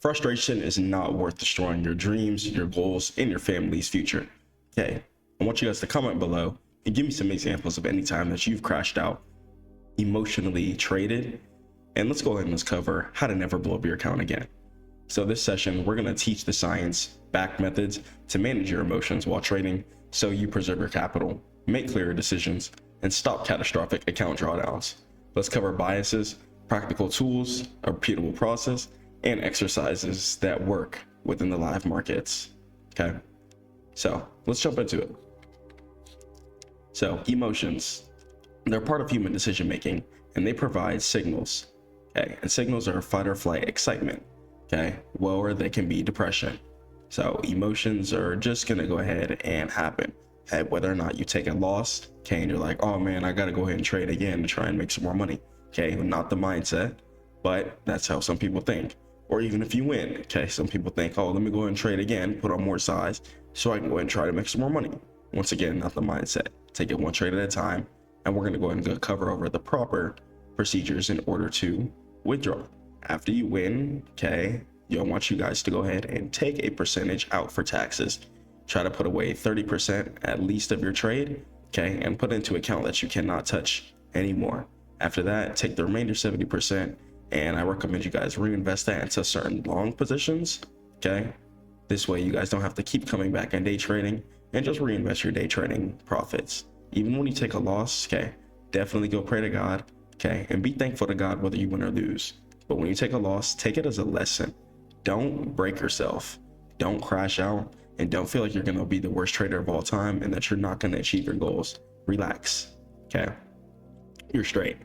Frustration is not worth destroying your dreams, your goals, and your family's future. Okay, I want you guys to comment below and give me some examples of any time that you've crashed out, emotionally traded, and let's go ahead and let's cover how to never blow up your account again. So this session, we're going to teach the science-backed methods to manage your emotions while trading so you preserve your capital, make clearer decisions, and stop catastrophic account drawdowns. Let's cover biases, practical tools, a repeatable process, and exercises that work within the live markets. Okay, so let's jump into it. So emotions, they're part of human decision making, and they provide signals. Okay, and signals are fight or flight, excitement. Okay, well, or they can be depression. So emotions are just gonna go ahead and happen. Okay, whether or not you take a loss, okay, and you're like, oh man, I gotta go ahead and trade again to try and make some more money. Okay, not the mindset, but that's how some people think. Or even if you win, okay, some people think, oh, let me go ahead and trade again, put on more size so I can go ahead and try to make some more money. Once again, not the mindset. Take it one trade at a time, and we're gonna go ahead and cover over the proper procedures in order to withdraw. After you win, okay, I want you guys to go ahead and take a percentage out for taxes. Try to put away 30% at least of your trade, okay, and put it into an account that you cannot touch anymore. After that, take the remainder 70%, and I recommend you guys reinvest that into certain long positions, okay? This way you guys don't have to keep coming back and day trading, and just reinvest your day trading profits. Even when you take a loss, okay, definitely go pray to God, okay, and be thankful to God whether you win or lose. But when you take a loss, take it as a lesson. Don't break yourself. Don't crash out, and don't feel like you're gonna be the worst trader of all time and that you're not gonna achieve your goals. Relax, okay? You're straight.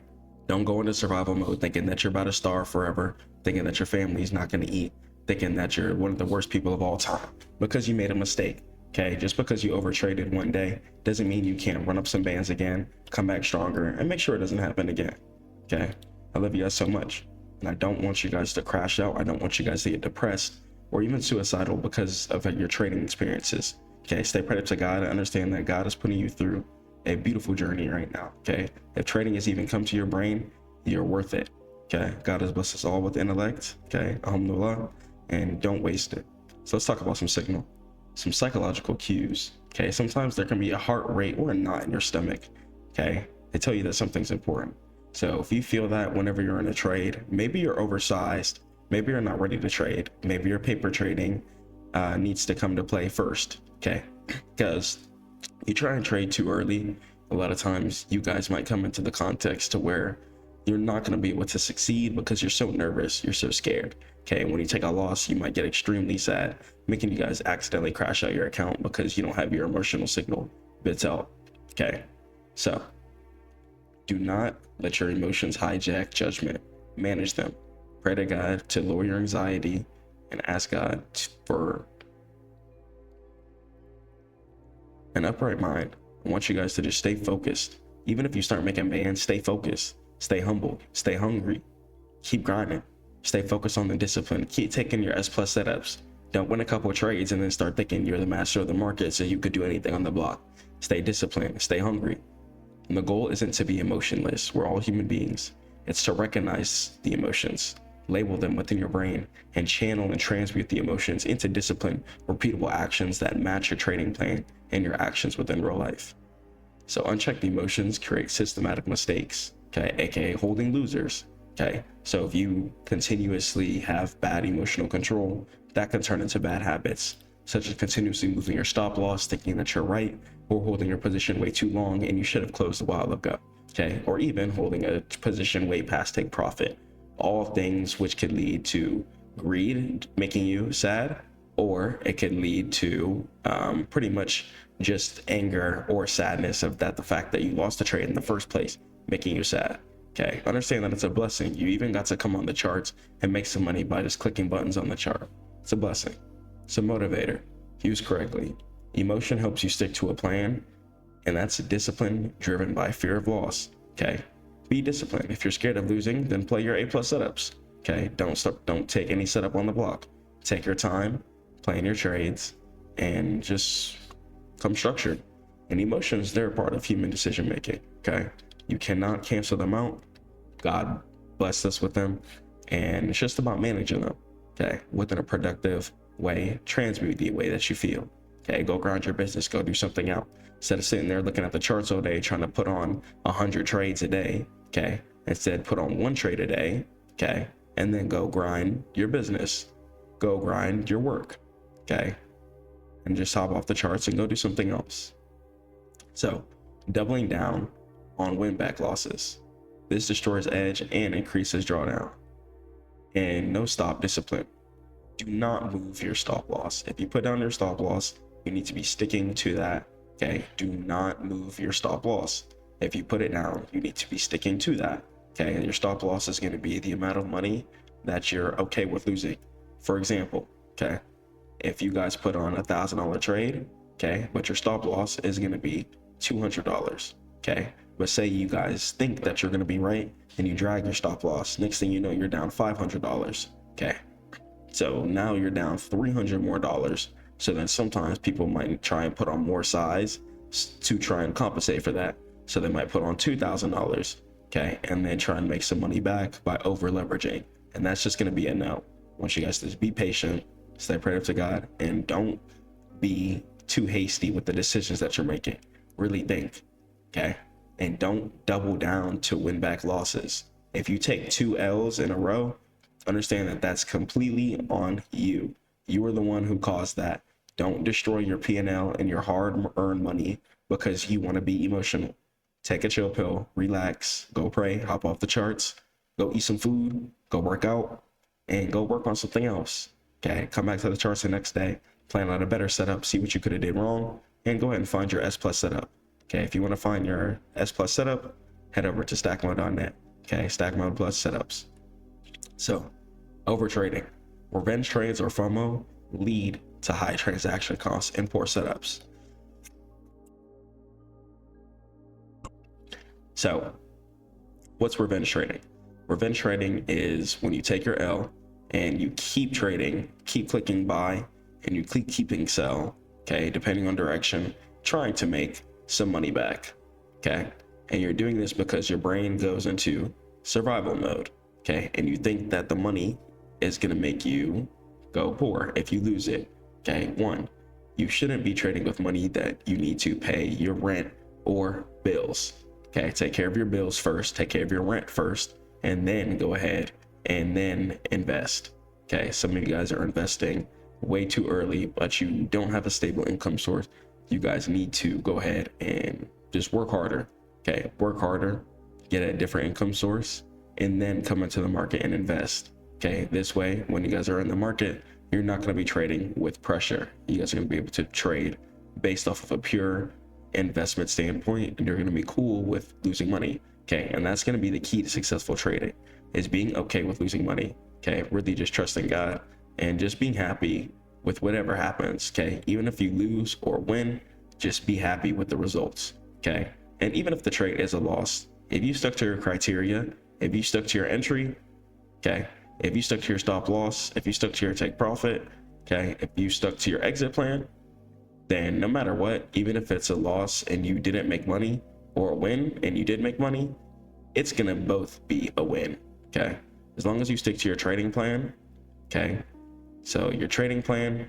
Don't go into survival mode thinking that you're about to starve forever, thinking that your family's not gonna eat, thinking that you're one of the worst people of all time because you made a mistake, okay? Just because you overtraded one day doesn't mean you can't run up some bands again, come back stronger, and make sure it doesn't happen again, okay? I love you guys so much. And I don't want you guys to crash out. I don't want you guys to get depressed or even suicidal because of your trading experiences. Okay, stay prayed to God and understand that God is putting you through a beautiful journey right now. Okay, if trading has even come to your brain, you're worth it. Okay, God has blessed us all with intellect. Okay, alhamdulillah, and don't waste it. So let's talk about some psychological cues. Okay, sometimes there can be a heart rate or a knot in your stomach. Okay, they tell you that something's important. So if you feel that whenever you're in a trade, maybe you're oversized, maybe you're not ready to trade, maybe your paper trading needs to come to play first, okay? Because you try and trade too early, a lot of times you guys might come into the context to where you're not gonna be able to succeed because you're so nervous, you're so scared, okay? When you take a loss, you might get extremely sad, making you guys accidentally crash out your account because you don't have your emotional signal bits out, okay? So do not let your emotions hijack judgment. Manage them. Pray to God to lower your anxiety and ask God for an upright mind. I want you guys to just stay focused. Even if you start making bands, stay focused, stay humble, stay hungry, keep grinding, stay focused on the discipline, keep taking your S+ setups. Don't win a couple of trades and then start thinking you're the master of the market so you could do anything on the block. Stay disciplined, stay hungry. And the goal isn't to be emotionless. We're all human beings. It's to recognize the emotions, label them within your brain, and channel and transmute the emotions into disciplined, repeatable actions that match your trading plan and your actions within real life. So unchecked emotions create systematic mistakes, okay, aka holding losers, okay? So if you continuously have bad emotional control, that can turn into bad habits, such as continuously moving your stop loss, thinking that you're right, or holding your position way too long and you should have closed a while ago, okay? Or even holding a position way past take profit. All things which could lead to greed, making you sad, or it could lead to pretty much just anger or sadness of that the fact that you lost the trade in the first place, making you sad, okay? Understand that it's a blessing. You even got to come on the charts and make some money by just clicking buttons on the chart. It's a blessing. It's a motivator, used correctly. Emotion helps you stick to a plan, and that's a discipline driven by fear of loss, okay? Be disciplined. If you're scared of losing, then play your A+ setups, okay? Don't take any setup on the block. Take your time, plan your trades, and just come structured. And emotions, they're a part of human decision making, okay? You cannot cancel them out. God blessed us with them, and it's just about managing them. okay, within a productive way. Transmute the way that you feel. Okay, go grind your business, go do something out. Instead of sitting there looking at the charts all day, trying to put on 100 trades a day, okay, instead put on 1 trade a day, okay, and then go grind your business, go grind your work, okay, and just hop off the charts and go do something else. So doubling down on win back losses. This destroys edge and increases drawdown. And no stop discipline. Do not move your stop loss. If you put down your stop loss, you need to be sticking to that. Okay, do not move your stop loss. If you put it down, you need to be sticking to that. Okay, and your stop loss is going to be the amount of money that you're okay with losing. For example, okay, if you guys put on $1,000 trade, okay, but your stop loss is going to be $200, okay, but say you guys think that you're going to be right and you drag your stop loss, next thing you know, you're down $500, okay, so now you're down $300 more. So then sometimes people might try and put on more size to try and compensate for that. So they might put on $2,000, okay, and then try and make some money back by over leveraging. And that's just going to be a no. I want you guys to just be patient, stay prayed up to God, and don't be too hasty with the decisions that you're making. Really think, okay, and don't double down to win back losses. If you take 2 L's in a row, understand that that's completely on you. You are the one who caused that. Don't destroy your P&L and your hard-earned money because you want to be emotional. Take a chill pill, relax, go pray, hop off the charts, go eat some food, go work out, and go work on something else. Okay, come back to the charts the next day, plan out a better setup, see what you could have did wrong, and go ahead and find your S plus setup. Okay, if you want to find your S plus setup, head over to StackMODE.net. Okay, StackMODE plus setups. So, overtrading. Revenge trades or FOMO lead to high transaction costs and poor setups. So, what's revenge trading? Revenge trading is when you take your L and you keep trading, keep clicking buy, and you keep keeping sell, okay, depending on direction, trying to make some money back, okay? And you're doing this because your brain goes into survival mode, okay? And you think that the money is gonna make you go poor if you lose it, okay? 1, you shouldn't be trading with money that you need to pay your rent or bills, okay? Take care of your bills first, take care of your rent first, and then go ahead and then invest, okay? Some of you guys are investing way too early, but you don't have a stable income source. You guys need to go ahead and just work harder, okay? Work harder, get a different income source, and then come into the market and invest, okay? This way, when you guys are in the market, you're not going to be trading with pressure. You guys are going to be able to trade based off of a pure investment standpoint, and you're going to be cool with losing money, okay? And that's going to be the key to successful trading, is being okay with losing money, okay? Really just trusting God and just being happy with whatever happens, okay? Even if you lose or win, just be happy with the results, okay? And even if the trade is a loss, if you stuck to your criteria, if you stuck to your entry, okay? If you stuck to your stop loss, if you stuck to your take profit, okay? If you stuck to your exit plan, then no matter what, even if it's a loss and you didn't make money, or a win and you did make money, it's gonna both be a win, okay? As long as you stick to your trading plan, okay? So your trading plan,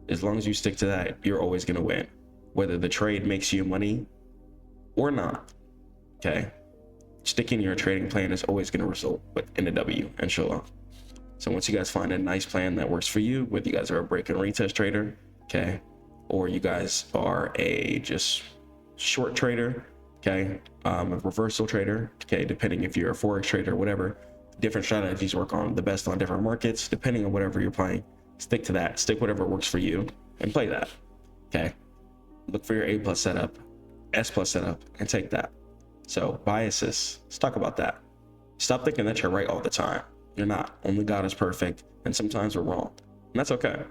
as long as you stick to that, you're always gonna win, whether the trade makes you money or not, okay? Sticking to your trading plan is always gonna result in a W, inshallah. So once you guys find a nice plan that works for you, whether you guys are a break and retest trader, okay, or you guys are a just short trader, okay, a reversal trader, okay, depending if you're a forex trader or whatever, different strategies work on the best on different markets, depending on whatever you're playing. Stick to that, stick whatever works for you and play that, okay? Look for your A plus setup, S plus setup, and take that. So biases, let's talk about that. Stop thinking that you're right all the time. You're not. Only God is perfect, and sometimes we're wrong, and that's okay.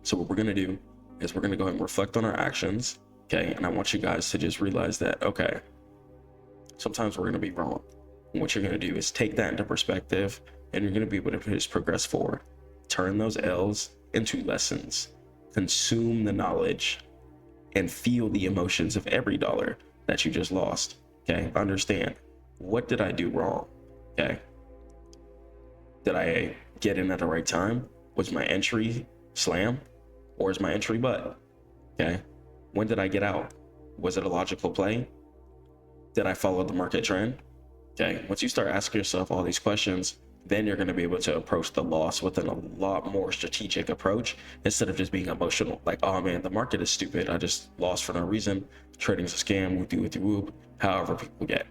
So what we're gonna do is we're gonna go ahead and reflect on our actions, okay? And I want you guys to just realize that, okay, sometimes we're gonna be wrong. And what you're gonna do is take that into perspective, and you're gonna be able to just progress forward. Turn those L's into lessons. Consume the knowledge and feel the emotions of every dollar that you just lost, okay? Understand, what did I do wrong, okay? Did I get in at the right time? Was my entry slam or is my entry butt? Okay. When did I get out? Was it a logical play? Did I follow the market trend? Okay. Once you start asking yourself all these questions, then you're going to be able to approach the loss with a lot more strategic approach instead of just being emotional. Like, oh man, the market is stupid. I just lost for no reason. Trading's a scam. Whoop. However people get.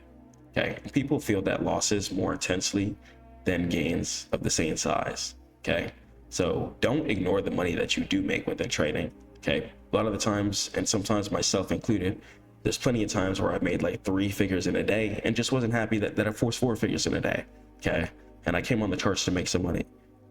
Okay. And people feel that losses more intensely than gains of the same size. Okay. So don't ignore the money that you do make within trading. Okay. A lot of the times, and sometimes myself included, there's plenty of times where I made like 3 figures in a day and just wasn't happy that I forced 4 figures in a day. Okay. And I came on the charts to make some money.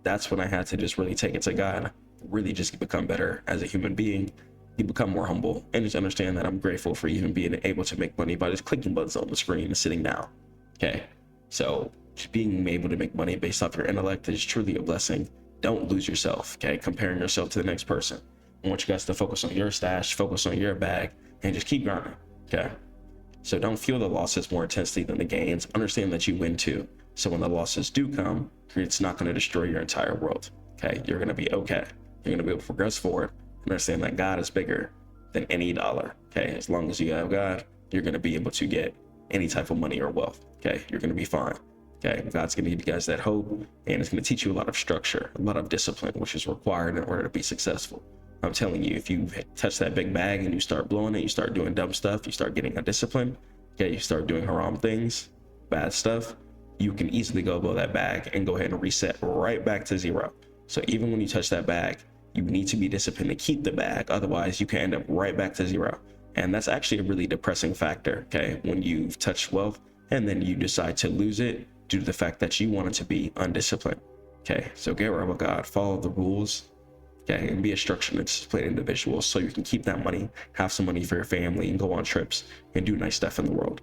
That's when I had to just really take it to God, really just become better as a human being. You become more humble and just understand that I'm grateful for even being able to make money by just clicking buttons on the screen and sitting down. Okay. So just being able to make money based off your intellect is truly a blessing. Don't lose yourself. Okay. Comparing yourself to the next person. I want you guys to focus on your stash, focus on your bag, and just keep grinding. Okay. So don't feel the losses more intensely than the gains. Understand that you win too. So when the losses do come, it's not going to destroy your entire world. Okay. You're going to be okay. You're going to be able to progress forward and understand that God is bigger than any dollar. Okay. As long as you have God, you're going to be able to get any type of money or wealth. Okay. You're going to be fine. Okay. God's going to give you guys that hope, and it's going to teach you a lot of structure, a lot of discipline, which is required in order to be successful. I'm telling you, if you touch that big bag and you start blowing it, you start doing dumb stuff, you start getting undisciplined, okay, you start doing haram things, bad stuff, you can easily go below that bag and go ahead and reset right back to zero. So even when you touch that bag, you need to be disciplined to keep the bag. Otherwise, you can end up right back to zero. And that's actually a really depressing factor, okay, when you've touched wealth and then you decide to lose it due to the fact that you wanted to be undisciplined. Okay, so get right with God, follow the rules. Okay, and be a structured and disciplined individual so you can keep that money, have some money for your family, and go on trips and do nice stuff in the world.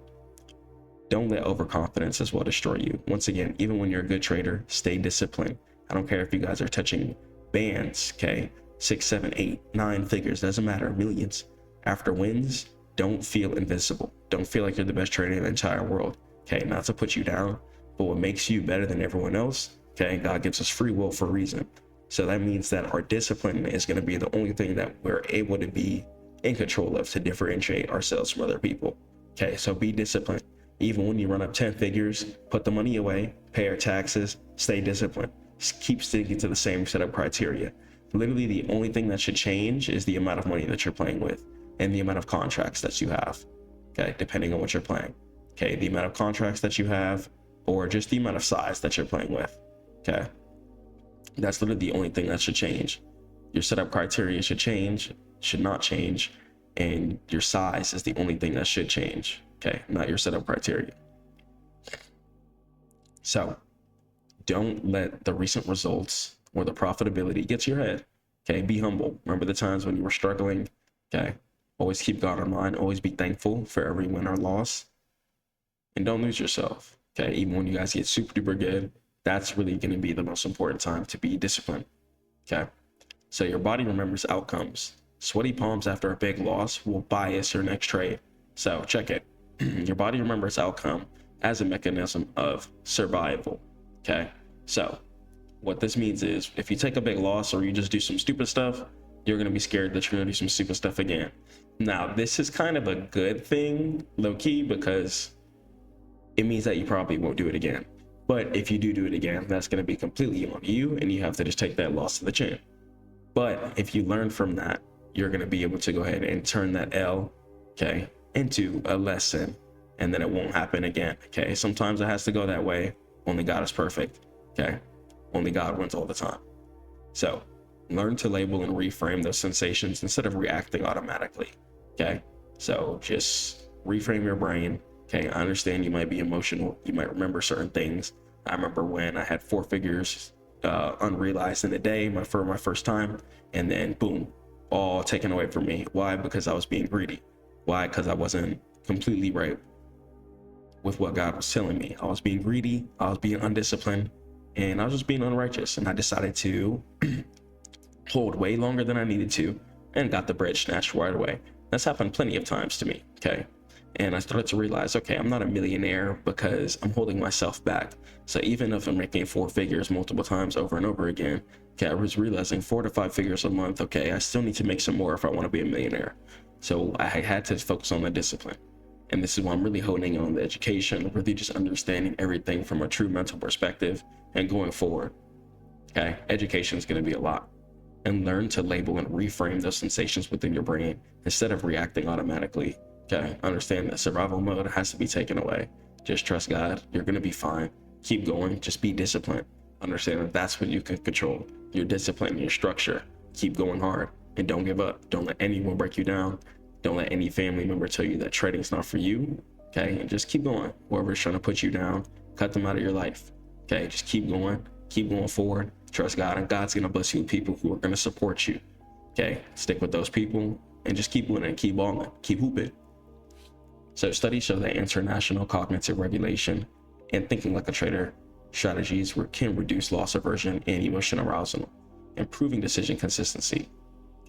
Don't let overconfidence as well destroy you. Once again, even when you're a good trader, stay disciplined. I don't care if you guys are touching bands, okay, 6, 7, 8, 9 figures, doesn't matter, millions. After wins, don't feel invincible. Don't feel like you're the best trader in the entire world. Okay, not to put you down, but what makes you better than everyone else, okay, God gives us free will for a reason. So that means that our discipline is going to be the only thing that we're able to be in control of to differentiate ourselves from other people. Okay, so be disciplined. Even when you run up 10 figures, put the money away, pay your taxes, stay disciplined. Just keep sticking to the same set of criteria. Literally, the only thing that should change is the amount of money that you're playing with and the amount of contracts that you have. Okay, depending on what you're playing. Okay, the amount of contracts that you have, or just the amount of size that you're playing with. Okay. That's literally the only thing that should change. Your setup criteria should not change, and your size is the only thing that should change. Okay, not your setup criteria. So don't let the recent results or the profitability get to your head. Okay, be humble. Remember the times when you were struggling. Okay, always keep God in mind. Always be thankful for every win or loss, and don't lose yourself. Okay, even when you guys get super duper good, that's really going to be the most important time to be disciplined. Okay. So your body remembers outcomes. Sweaty palms after a big loss will bias your next trade. So check it. Your body remembers outcome as a mechanism of survival. Okay. So what this means is if you take a big loss or you just do some stupid stuff, you're going to be scared that you're going to do some stupid stuff again. Now, this is kind of a good thing, low key, because it means that you probably won't do it again. But if you do it again, that's going to be completely on you, and you have to just take that loss to the chin. But if you learn from that, you're going to be able to go ahead and turn that L, okay, into a lesson, and then it won't happen again. Okay, sometimes it has to go that way. Only God is perfect. Okay, only God wins all the time. So learn to label and reframe those sensations instead of reacting automatically. Okay, so just reframe your brain. Okay, I understand you might be emotional. You might remember certain things. I remember when I had 4 figures unrealized in a day, for my first time, and then boom, all taken away from me. Why? Because I was being greedy. Why? Because I wasn't completely right with what God was telling me. I was being greedy, I was being undisciplined, and I was just being unrighteous. And I decided to hold way longer than I needed to and got the bread snatched right away. That's happened plenty of times to me. Okay. And I started to realize, okay, I'm not a millionaire because I'm holding myself back. So even if I'm making 4 figures multiple times over and over again, okay, I was realizing 4 to 5 figures a month, okay, I still need to make some more if I want to be a millionaire. So I had to focus on the discipline. And this is why I'm really honing on the education, really just understanding everything from a true mental perspective and going forward. Okay, education is going to be a lot. And learn to label and reframe those sensations within your brain instead of reacting automatically. Okay, understand that survival mode has to be taken away. Just trust God. You're going to be fine. Keep going. Just be disciplined. Understand that that's what you can control. Your discipline, your structure. Keep going hard and don't give up. Don't let anyone break you down. Don't let any family member tell you that trading's not for you. Okay, and just keep going. Whoever's trying to put you down, cut them out of your life. Okay, just keep going forward. Trust God, and God's going to bless you with people who are going to support you. Okay, stick with those people and just keep winning, keep balling, keep hooping. So studies show that international cognitive regulation and thinking like a trader strategies can reduce loss aversion and emotional arousal, improving decision consistency.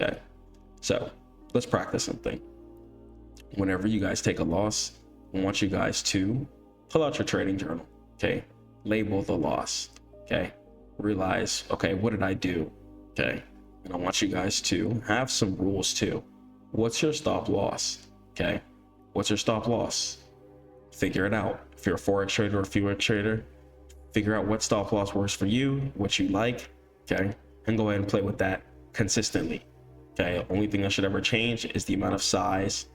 Okay, so let's practice something. Whenever you guys take a loss, I want you guys to pull out your trading journal. Okay, label the loss. Okay, realize, okay, what did I do? Okay, and I want you guys to have some rules too. What's your stop loss? Okay, what's your stop loss? Figure it out. If you're a forex trader or a forex trader, figure out what stop loss works for you, what you like. Okay, and go ahead and play with that consistently. Okay, only thing that should ever change is the amount of size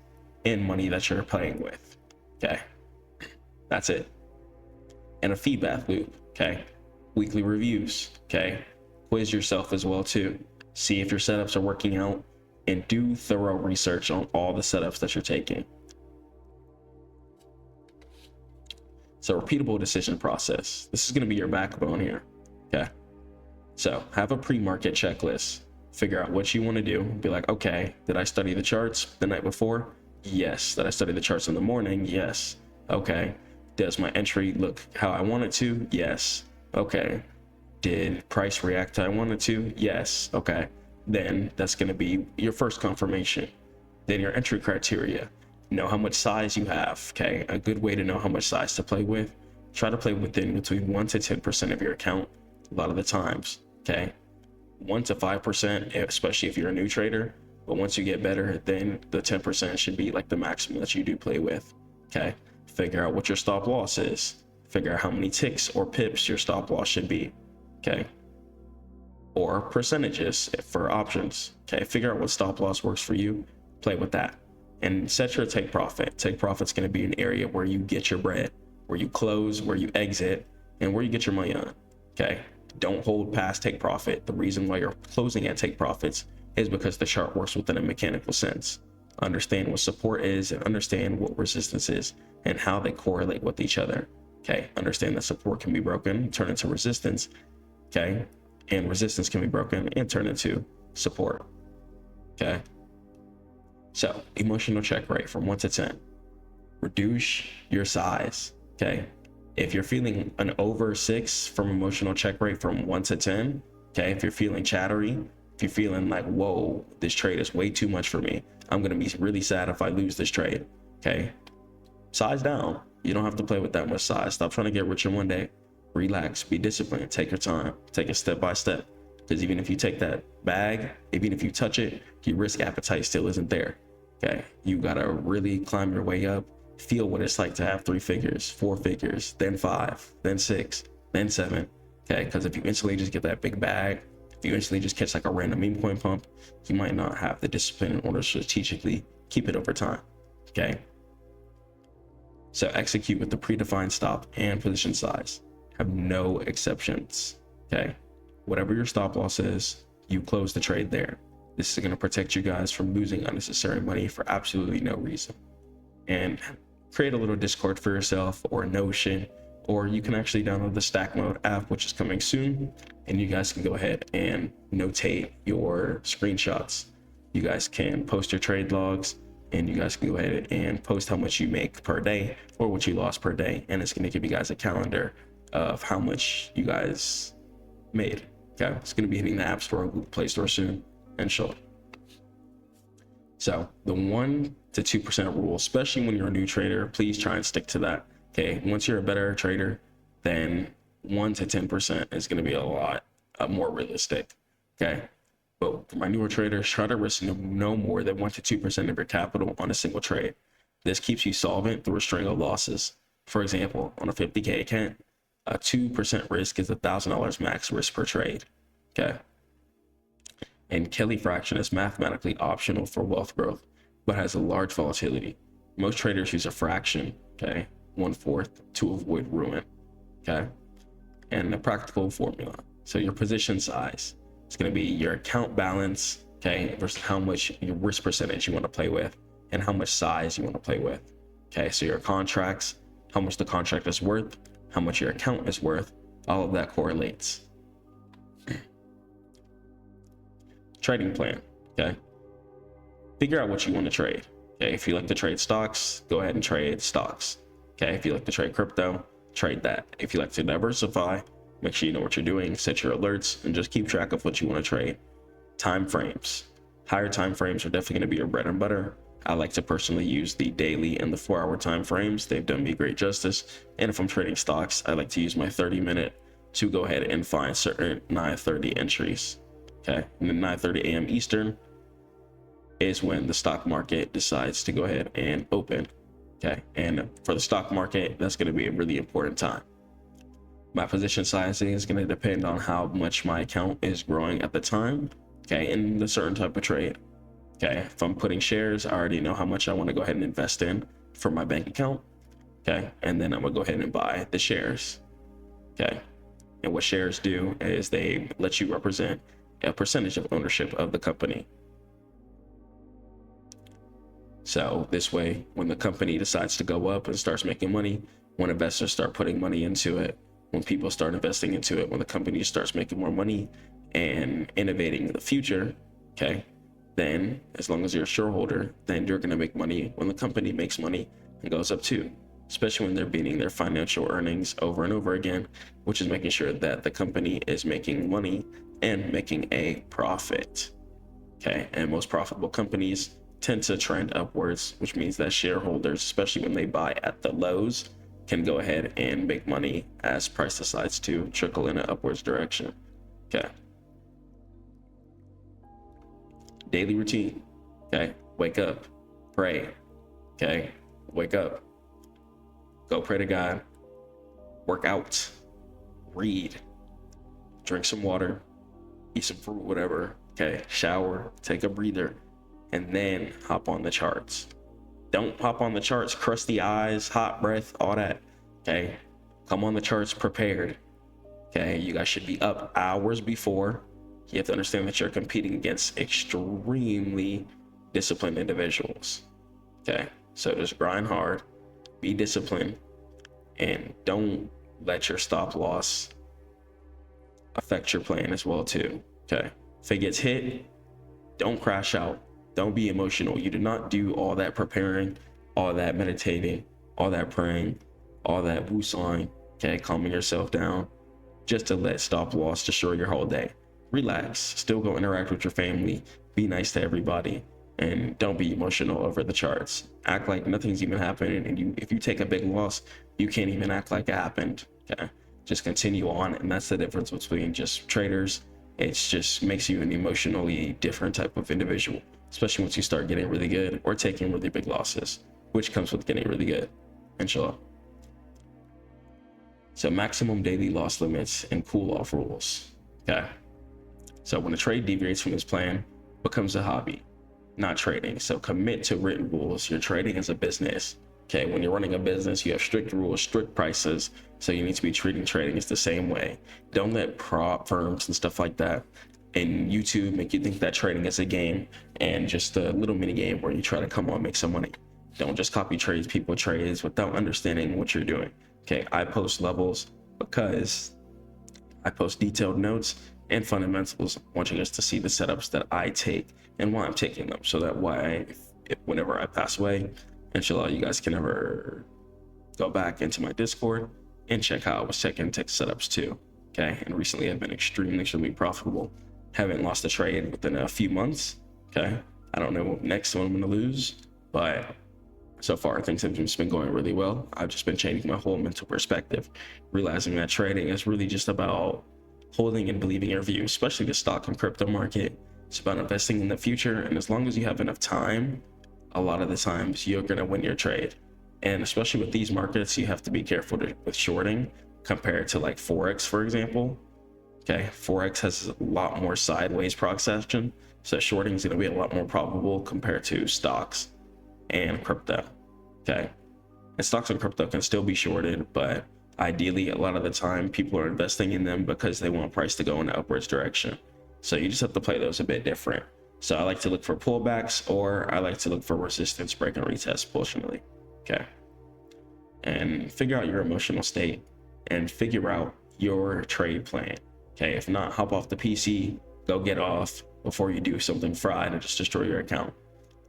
and money that you're playing with. Okay, that's it. And a feedback loop. Okay, weekly reviews. Okay, quiz yourself as well too. See if your setups are working out and do thorough research on all the setups that you're taking. So repeatable decision process. This is going to be your backbone here. Okay, so have a pre-market checklist. Figure out what you want to do. Be like, okay, did I study the charts the night before? Yes. Did I study the charts in the morning? Yes. Okay. Does my entry look how I want it to? Yes. Okay. Did price react how I wanted to? Yes. Okay. Then that's going to be your first confirmation. Then your entry criteria. Know how much size you have. Okay. A good way to know how much size to play with. Try to play within between 1 to 10% of your account a lot of the times. Okay. 1 to 5%, especially if you're a new trader. But once you get better, then the 10% should be like the maximum that you do play with. Okay. Figure out what your stop loss is. Figure out how many ticks or pips your stop loss should be. Okay. Or percentages for options. Okay. Figure out what stop loss works for you. Play with that. And set your take profit. Take profit's going to be an area where you get your bread, where you close, where you exit, and where you get your money on. Okay. Don't hold past take profit. The reason why you're closing at take profits is because the chart works within a mechanical sense. Understand what support is and understand what resistance is and how they correlate with each other. Okay. Understand that support can be broken, turn into resistance. Okay. And resistance can be broken and turn into support. Okay. So emotional check rate from 1 to 10. Reduce your size. Okay. If you're feeling an over 6 from emotional check rate from 1 to 10, okay, if you're feeling chattery, if you're feeling like, whoa, this trade is way too much for me, I'm going to be really sad if I lose this trade, okay, size down. You don't have to play with that much size. Stop trying to get rich in one day. Relax, be disciplined, take your time, take it step by step. Because even if you take that bag, even if you touch it, your risk appetite still isn't there, okay? You got to really climb your way up. Feel what it's like to have 3 figures, 4 figures, then 5, then 6, then 7. Okay, because if you instantly just get that big bag, if you instantly just catch like a random meme coin pump, you might not have the discipline in order to strategically keep it over time. Okay, so execute with the predefined stop and position size. Have no exceptions. Okay, whatever your stop loss is, you close the trade there. This is going to protect you guys from losing unnecessary money for absolutely no reason. And create a little Discord for yourself or Notion, or you can actually download the StackMODE app, which is coming soon, and you guys can go ahead and notate your screenshots. You guys can post your trade logs, and you guys can go ahead and post how much you make per day or what you lost per day, and it's going to give you guys a calendar of how much you guys made. Okay, it's going to be hitting the App Store, Google Play Store soon, and show. So the 1 to 2% rule, especially when you're a new trader. Please try and stick to that. Okay, once you're a better trader, then 1 to 10% is going to be a lot more realistic. Okay, but for my newer traders, try to risk no more than 1 to 2% of your capital on a single trade. This keeps you solvent through a string of losses. For example, on a 50K account, a 2% risk is $1,000 max risk per trade. Okay, and Kelly fraction is mathematically optional for wealth growth, but has a large volatility. Most traders use a fraction, okay, 1/4, to avoid ruin. Okay, and a practical formula. So your position size is going to be your account balance, okay, versus how much your risk percentage you want to play with and how much size you want to play with. Okay, so your contracts, how much the contract is worth, how much your account is worth, all of that correlates. Trading plan. Okay, figure out what you want to trade. Okay, if you like to trade stocks, go ahead and trade stocks. Okay, if you like to trade crypto, trade that. If you like to diversify, make sure you know what you're doing, set your alerts, and just keep track of what you want to trade. Time frames. Higher time frames are definitely going to be your bread and butter. I like to personally use the daily and the 4-hour time frames. They've done me great justice. And if I'm trading stocks, I like to use my 30-minute to go ahead and find certain 9:30 entries. Okay, and then 9:30 a.m. Eastern is when the stock market decides to go ahead and open. Okay, and for the stock market, that's going to be a really important time. My position sizing is going to depend on how much my account is growing at the time, okay, in a certain type of trade. Okay, if I'm putting shares, I already know how much I want to go ahead and invest in for my bank account. Okay, and then I'm gonna go ahead and buy the shares. Okay, and what shares do is they let you represent a percentage of ownership of the company. So this way, when the company decides to go up and starts making money, when investors start putting money into it, when people start investing into it, when the company starts making more money and innovating in the future, okay, then as long as you're a shareholder, then you're going to make money when the company makes money and goes up too, especially when they're beating their financial earnings over and over again, which is making sure that the company is making money and making a profit. Okay, and most profitable companies tend to trend upwards, which means that shareholders, especially when they buy at the lows, can go ahead and make money as price decides to trickle in an upwards direction. Okay. Daily routine. Okay, wake up, pray. Okay, wake up, go pray to God, work out, read, drink some water, eat some fruit, whatever. Okay, shower, take a breather, and then hop on the charts. Don't hop on the charts, crusty eyes, hot breath, all that. Okay, come on the charts prepared. Okay, you guys should be up hours before. You have to understand that you're competing against extremely disciplined individuals. Okay, so just grind hard, be disciplined, and don't let your stop loss affect your plan as well too. Okay, if it gets hit, don't crash out. Don't be emotional. You do not do all that preparing, all that meditating, all that praying, all that woosawing, okay, calming yourself down, just to let stop loss destroy your whole day. Relax, still go interact with your family, be nice to everybody, and don't be emotional over the charts. Act like nothing's even happening, and if you take a big loss, you can't even act like it happened. Okay, just continue on, and that's the difference between just traders. It just makes you an emotionally different type of individual, especially once you start getting really good or taking really big losses, which comes with getting really good, inshallah. So maximum daily loss limits and cool off rules. Okay, so when a trade deviates from this plan, becomes a hobby, not trading. So commit to written rules. You're trading as a business. Okay, when you're running a business, you have strict rules, strict prices. So you need to be treating trading as the same way. Don't let prop firms and stuff like that and YouTube make you think that trading is a game and just a little mini game where you try to come on, make some money. Don't just copy trades people trades without understanding what you're doing. Okay, I post levels because I post detailed notes and fundamentals. I want you guys to see the setups that I take and why I'm taking them, so that whenever I pass away, inshallah, you guys can never go back into my Discord and check how I was taking tech setups too. Okay, and recently I've been extremely profitable. Haven't lost a trade within a few months. Okay, I don't know next one I'm gonna lose, But so far, things have just been going really well. I've just been changing my whole mental perspective, realizing that trading is really just about holding and believing your view, especially the stock and crypto market. It's about investing in the future. And as long as you have enough time, a lot of the times you're going to win your trade. And especially with these markets, you have to be careful with shorting compared to like forex, for example. Okay, forex has a lot more sideways proxy action, so shorting is going to be a lot more probable compared to stocks and crypto. Okay, and stocks and crypto can still be shorted, but ideally a lot of the time people are investing in them because they want price to go in the upwards direction. So you just have to play those a bit different. So I like to look for pullbacks, or I like to look for resistance, break, and retest portionally. Okay, and figure out your emotional state and figure out your trade plan. Okay, if not, hop off the PC, go get off before you do something fried and just destroy your account.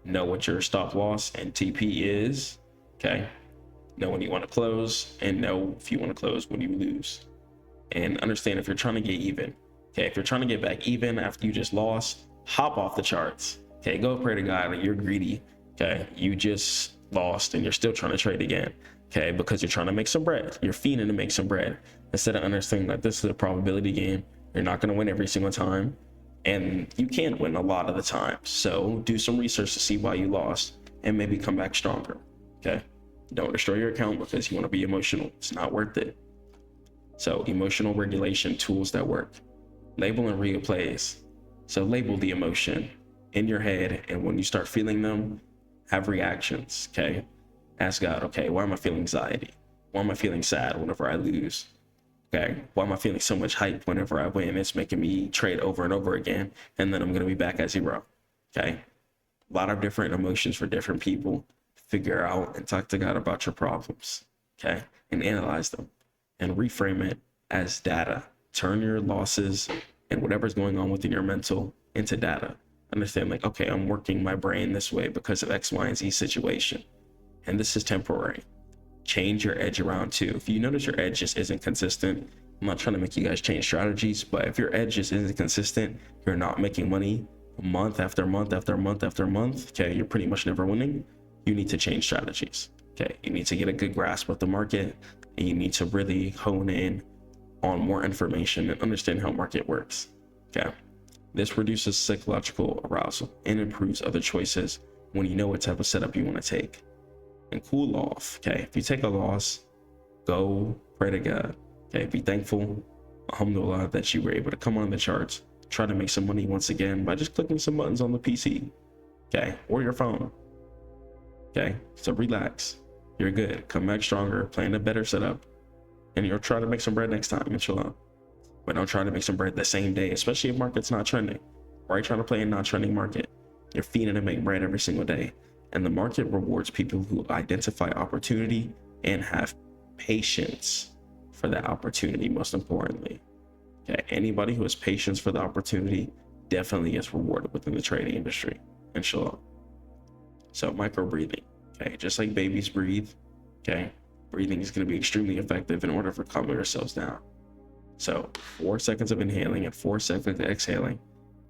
Know what your stop loss and TP is. Okay, know when you want to close, and know if you want to close when you lose. And understand if you're trying to get even. Okay, if you're trying to get back even after you just lost, hop off the charts. Okay, go pray to God that you're greedy. Okay, you just lost and you're still trying to trade again. Okay, because you're trying to make some bread. You're fiending to make some bread. Instead of understanding that this is a probability game, you're not going to win every single time. And you can win a lot of the time. So do some research to see why you lost and maybe come back stronger. Okay, don't destroy your account because you want to be emotional. It's not worth it. So emotional regulation tools that work. Label and real plays. So label the emotion in your head, and when you start feeling them, have reactions. Okay, ask God, okay, why am I feeling anxiety? Why am I feeling sad whenever I lose? Okay, why am I feeling so much hype whenever I win? It's making me trade over and over again, and then I'm going to be back at zero. Okay, a lot of different emotions for different people. Figure out and talk to God about your problems. Okay, and analyze them and reframe it as data. Turn your losses and whatever's going on within your mental into data. Understand, like, okay, I'm working my brain this way because of X, Y, and Z situation, and this is temporary. Change your edge around too. If you notice your edge just isn't consistent, I'm not trying to make you guys change strategies, but if your edge just isn't consistent, you're not making money month after month after month after month, okay, you're pretty much never winning. You need to change strategies. Okay, you need to get a good grasp of the market, and you need to really hone in on more information and understand how market works. Okay, this reduces psychological arousal and improves other choices when you know what type of setup you want to take. And cool off. Okay, if you take a loss, go pray to God. Okay, be thankful, alhamdulillah, that you were able to come on the charts, try to make some money once again by just clicking some buttons on the PC, okay, or your phone. Okay, so relax, you're good, come back stronger, plan a better setup, and you'll try to make some bread next time, inshallah. But don't try to make some bread the same day, especially if market's not trending. Why are you trying to play a not trending market? You're feeding to make bread every single day. And the market rewards people who identify opportunity and have patience for that opportunity, most importantly. Okay, anybody who has patience for the opportunity definitely gets rewarded within the trading industry, inshallah. So micro breathing, okay, just like babies breathe, okay, breathing is going to be extremely effective in order for calming yourselves down. So 4 seconds of inhaling and 4 seconds of exhaling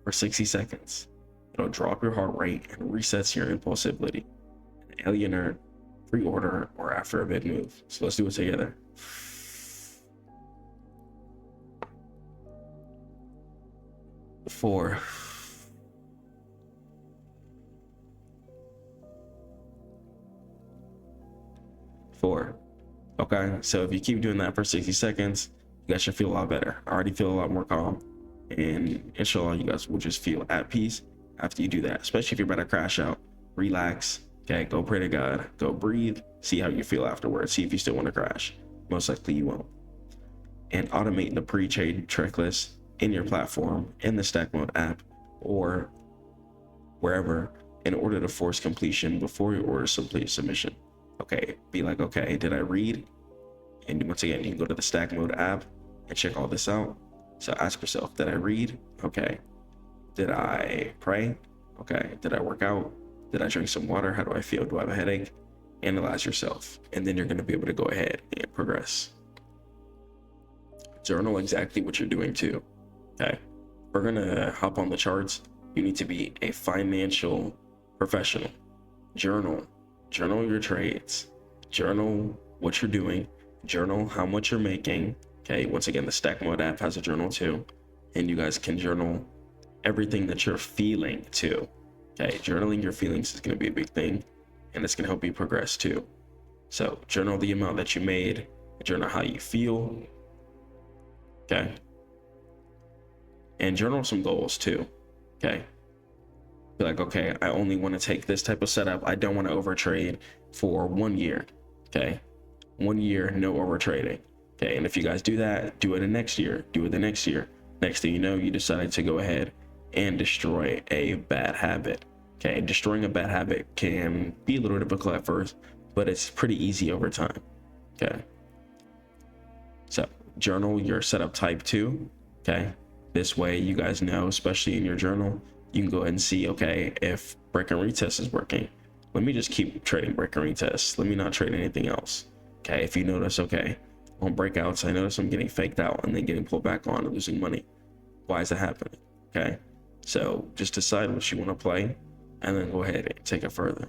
for 60 seconds. It'll drop your heart rate and resets your impulsivity, alienate, pre-order, or after a big move. So let's do it together. 4. 4. Okay, so if you keep doing that for 60 seconds, you guys should feel a lot better. I already feel a lot more calm, and inshallah, you guys will just feel at peace after you do that, especially if you're about to crash out. Relax. Okay, go pray to God, go breathe, see how you feel afterwards, see if you still want to crash. Most likely you won't. And automate the pre-trade checklist in your platform, in the StackMode app, or wherever, in order to force completion before your order submission. Okay, be like, okay, did I read? And once again, you can go to the StackMode app and check all this out. So ask yourself, did I read? Okay. Did I pray? Okay. Did I work out? Did I drink some water? How do I feel? Do I have a headache? Analyze yourself, and then you're going to be able to go ahead and progress. Journal exactly what you're doing too. Okay. We're going to hop on the charts. You need to be a financial professional. journal your trades, journal what you're doing, journal how much you're making. Okay, once again, the StackMode app has a journal too, and you guys can journal everything that you're feeling too. Okay, journaling your feelings is going to be a big thing, and it's going to help you progress too. So journal the amount that you made, journal how you feel. Okay, and journal some goals too. Okay, be like, okay, I only want to take this type of setup. I don't want to overtrade for 1 year. Okay, 1 year, no over trading. Okay, and if you guys do that, do it the next year, do it the next year. Next thing you know, you decided to go ahead and destroy a bad habit. Okay, destroying a bad habit can be a little difficult at first, but it's pretty easy over time. Okay, so journal your setup type too. Okay, this way you guys know, especially in your journal, you can go ahead and see, okay, if break and retest is working, let me just keep trading break and retest. Let me not trade anything else. Okay, if you notice, okay, on breakouts, I notice I'm getting faked out and then getting pulled back on and losing money. Why is that happening? Okay, so just decide what you want to play and then go ahead and take it further.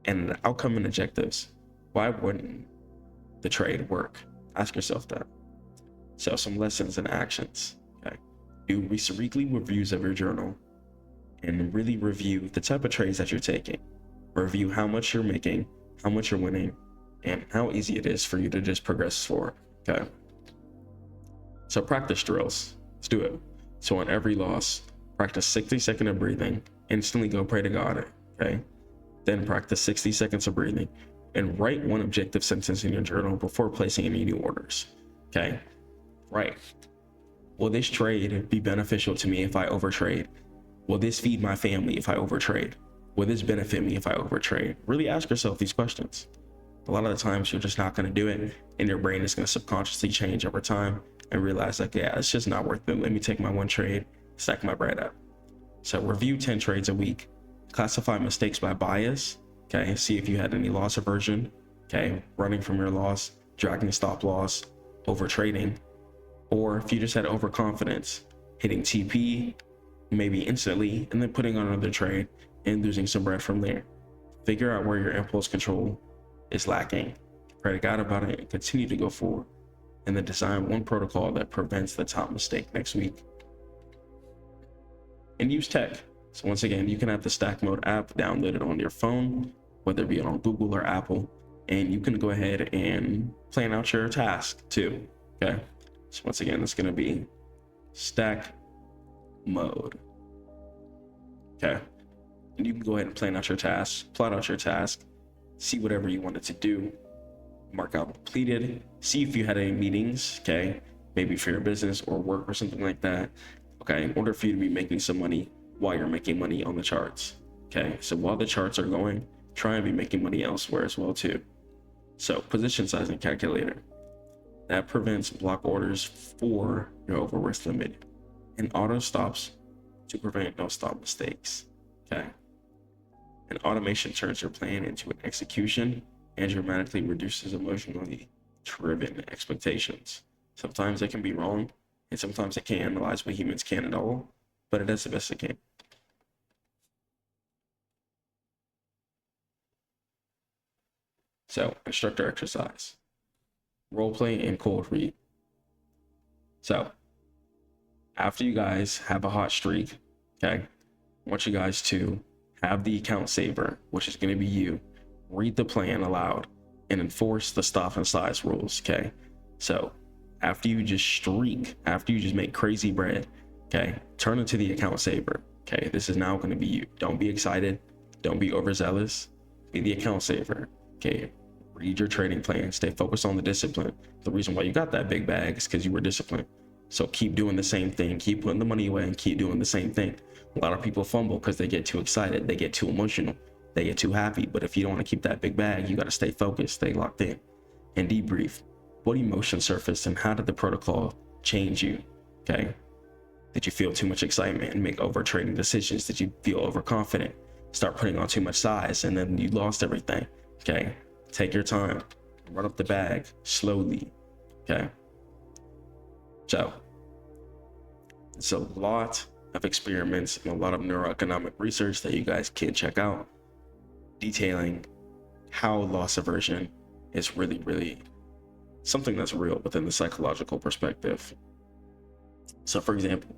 And the outcome and objectives. Why wouldn't the trade work? Ask yourself that. So some lessons and actions. Okay, do weekly reviews of your journal and really review the type of trades that you're taking. Review how much you're making, how much you're winning, and how easy it is for you to just progress forward. Okay, so practice drills. Let's do it. So on every loss, practice 60 seconds of breathing, instantly go pray to God. Okay, then practice 60 seconds of breathing and write one objective sentence in your journal before placing any new orders. Okay, right. Will this trade be beneficial to me if I overtrade? Will this feed my family if I overtrade? Will this benefit me if I overtrade? Really ask yourself these questions. A lot of the times you're just not going to do it, and your brain is going to subconsciously change over time and realize like, yeah, it's just not worth it. Let me take my one trade, stack my bread up. So review 10 trades a week, classify mistakes by bias. Okay, see if you had any loss aversion. Okay, running from your loss, dragging stop loss, overtrading, or if you just had overconfidence, hitting TP maybe instantly and then putting on another trade and losing some bread from there. Figure out where your impulse control is lacking, pray to God about it, and continue to go forward, and then design one protocol that prevents the top mistake next week. And use tech. So once again, you can have the StackMode app downloaded on your phone, whether it be on Google or Apple, and you can go ahead and plan out your task too. Okay, so once again, it's going to be StackMode. Okay, and you can go ahead and plan out your tasks, plot out your task, see whatever you wanted to do, mark out completed, see if you had any meetings, okay, maybe for your business or work or something like that. Okay, in order for you to be making some money while you're making money on the charts. Okay, so while the charts are going, try and be making money elsewhere as well too. So position sizing calculator, that prevents block orders for your over risk limit, and auto stops to prevent no stop mistakes. Okay, and automation turns your plan into an execution and dramatically reduces emotionally driven expectations. Sometimes it can be wrong, and sometimes it can't analyze what humans can at all, but it does the best it can. So, instructor exercise, role play and cold read. So, after you guys have a hot streak, okay, I want you guys to have the account saver, which is going to be you, read the plan aloud and enforce the stop and size rules. Okay, so after you just streak, after you just make crazy bread, okay, turn into the account saver. Okay, this is now going to be you. Don't be excited, don't be overzealous, be the account saver. Okay, read your trading plan, stay focused on the discipline. The reason why you got that big bag is because you were disciplined. So keep doing the same thing, keep putting the money away and keep doing the same thing. A lot of people fumble because they get too excited, they get too emotional, they get too happy. But if you don't want to keep that big bag, you got to stay focused, stay locked in, and debrief. What emotion surfaced and how did the protocol change you? Okay, did you feel too much excitement and make over trading decisions? Did you feel overconfident, start putting on too much size, and then you lost everything? Okay, take your time, run up the bag slowly. Okay, so it's a lot of experiments and a lot of neuroeconomic research that you guys can check out detailing how loss aversion is really something that's real within the psychological perspective. So for example,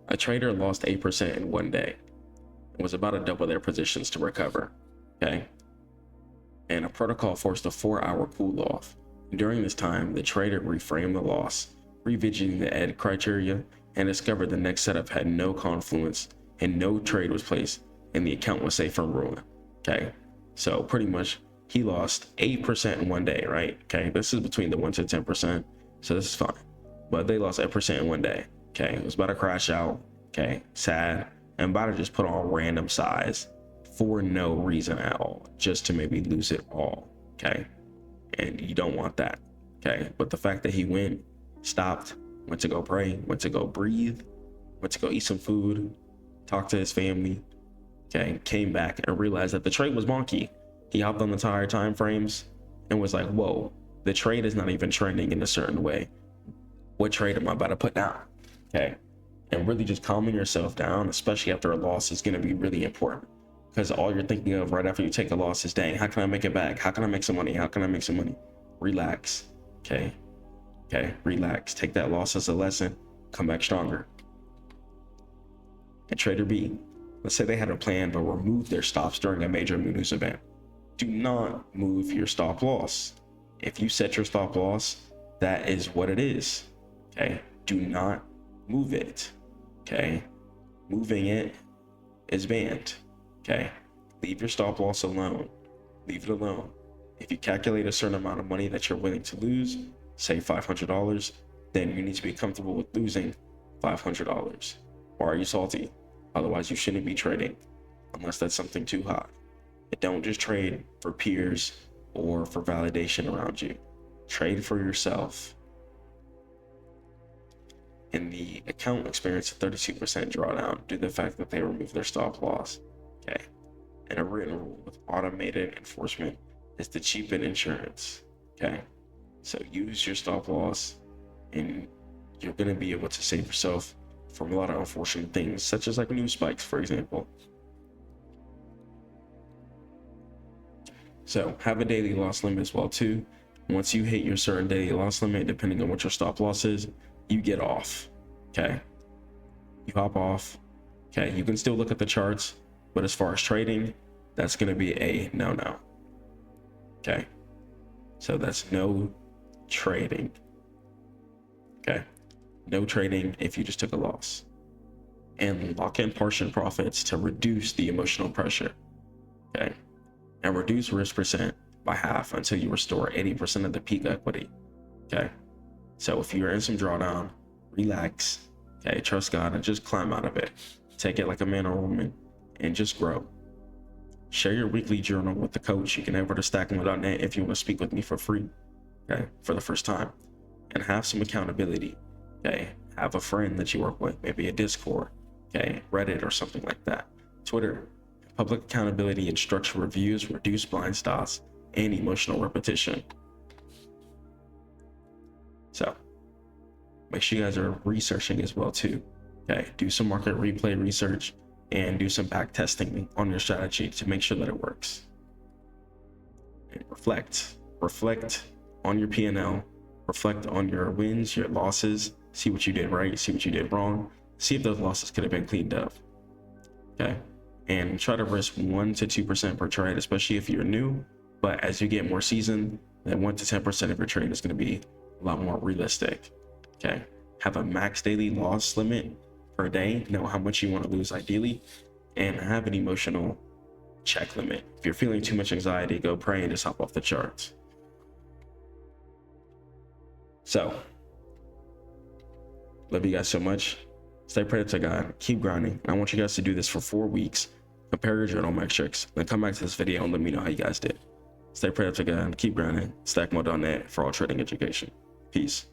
a trader lost 8% in one day and was about to double their positions to recover. Okay. And a protocol forced a 4-hour cool off. During this time, the trader reframed the loss, revisiting the ED criteria, and discovered the next setup had no confluence and no trade was placed, and the account was safe from ruin. Okay. So pretty much he lost 8% in one day, right? Okay. This is between the 1 to 10%. So this is fine. But they lost 8% in one day. Okay. It was about to crash out. Okay. Sad. And about to just put on random size for no reason at all, just to maybe lose it all. Okay. And you don't want that. Okay. But the fact that he went, stopped, went to go pray, went to go breathe, went to go eat some food, talk to his family, okay, came back and realized that the trade was wonky. He hopped on the higher time frames and was like, whoa, the trade is not even trending in a certain way. What trade am I about to put down? Okay. And really just calming yourself down, especially after a loss, is going to be really important, because all you're thinking of right after you take a loss is, dang, how can I make it back? How can I make some money? How can I make some money? Relax. Okay. Okay. Relax. Take that loss as a lesson. Come back stronger. And trader B, let's say they had a plan but removed their stops during a major news event. Do not move your stop loss. If you set your stop loss, that is what it is. Okay. Do not move it. Okay. Moving it is banned. Okay. Leave your stop loss alone. Leave it alone. If you calculate a certain amount of money that you're willing to lose, say $500, then you need to be comfortable with losing $500. Why are you salty? Otherwise, you shouldn't be trading unless that's something too hot. Don't just trade for peers or for validation around you. Trade for yourself. And the account experienced a 32% drawdown due to the fact that they removed their stop loss. Okay. And a written rule with automated enforcement is to cheapen insurance. Okay. So use your stop loss and you're going to be able to save yourself from a lot of unfortunate things, such as like news spikes, for example. So have a daily loss limit as well too. Once you hit your certain daily loss limit, depending on what your stop loss is, you get off. Okay. You hop off. Okay. You can still look at the charts, but as far as trading, that's going to be a no. Okay. So that's no trading. Okay. No trading if you just took a loss. And lock in partial profits to reduce the emotional pressure. Okay. And reduce risk percent by half until you restore 80% of the peak equity. Okay. So if you're in some drawdown, relax. Okay. Trust God and just climb out of it. Take it like a man or a woman and just grow. Share your weekly journal with the coach. You can head over to StackMODE.net if you want to speak with me for free. Okay. For the first time. And have some accountability. Okay. Have a friend that you work with, maybe a Discord. Okay. Reddit or something like that. Twitter. Public accountability and structured reviews reduce blind spots and emotional repetition. So make sure you guys are researching as well too. Okay, do some market replay research and do some back testing on your strategy to make sure that it works. And reflect on your P&L, reflect on your wins, your losses, see what you did right, see what you did wrong, see if those losses could have been cleaned up. Okay. And try to risk 1 to 2% per trade, especially if you're new. But as you get more seasoned, then 1 to 10% of your trade is going to be a lot more realistic. Okay. Have a max daily loss limit per day. Know how much you want to lose ideally, and have an emotional check limit. If you're feeling too much anxiety, go pray and just hop off the charts. So, love you guys so much. Stay prayed to God. Keep grinding. I want you guys to do this for 4 weeks. Compare your journal metrics, then come back to this video and let me know how you guys did. Stay prayed to God. Keep grinding. StackMODE.net for all trading education. Peace.